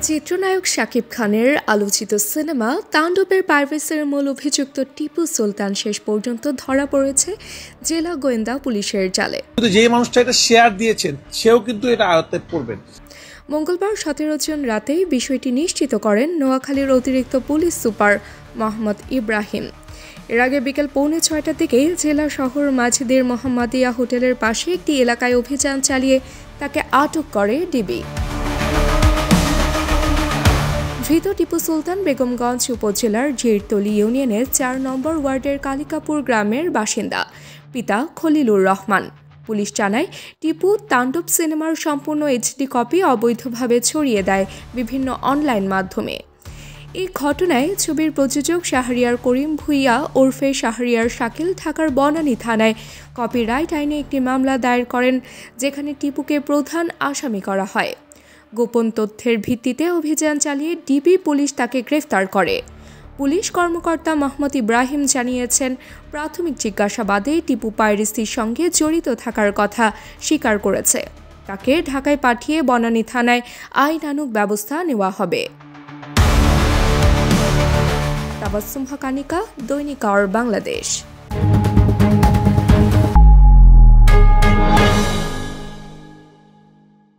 চিত্রনায়ক শাকিব খানের আলোচিত সিনেমা তাণ্ডবের পারভেজের মূল অভিযুক্ত টিপু সুলতান শেষ পর্যন্ত ধরা পড়েছে জেলা গোয়েন্দা পুলিশের জালে। যে মানুষটা এটা শেয়ার দিয়েছেন সেও কিন্তু এটা আয়ত্তে পড়বেন। মঙ্গলবার 17 জুন রাতেই বিষয়টি নিশ্চিত করেন নোয়াখালীর অতিরিক্ত পুলিশ সুপার মোহাম্মদ ইব্রাহিম। এর আগে বিকেল 5:45টার দিকে জেলা শহর মাঝিদের মোহাম্মদিয়া হোটেলের পাশে একটি এলাকায় অভিযান চালিয়ে তাকে আটক করে ডিবি। ধৃত টিপু সুলতান বেগমগঞ্জ উপজেলার জিরতলি ইউনিয়নের 4 নম্বর ওয়ার্ডের কালিকাপুর গ্রামের বাসিন্দা, পিতা খলিলুর রহমান। পুলিশ জানায়, টিপু তাণ্ডব সিনেমার সম্পূর্ণ এইচডি কপি অবৈধভাবে ছড়িয়ে দেয় বিভিন্ন অনলাইন মাধ্যমে। এই ঘটনায় ছবির প্রযোজক শাহরিয়ার করিম ভুইয়া ওরফে শাহরিয়ার শাকিল ঢাকার বনানী থানায় কপিরাইট আইনে একটি মামলা দায়ের করেন, যেখানে টিপুকে প্রধান আসামি করা হয়। গোপন তথ্যের ভিত্তিতে অভিযান চালিয়ে ডিবি পুলিশ তাকে গ্রেফতার করে। পুলিশ কর্মকর্তা মোহাম্মদ ইব্রাহিম জানিয়েছেন, প্রাথমিক জিজ্ঞাসাবাদে টিপু পাইরেসির সঙ্গে জড়িত থাকার কথা স্বীকার করেছে। তাকে ঢাকায় পাঠিয়ে বনানী থানায় আইনানুগ ব্যবস্থা নেওয়া হবে। তাবাসসুম হক, আনিকা, দৈনিক আওয়ার বাংলাদেশ।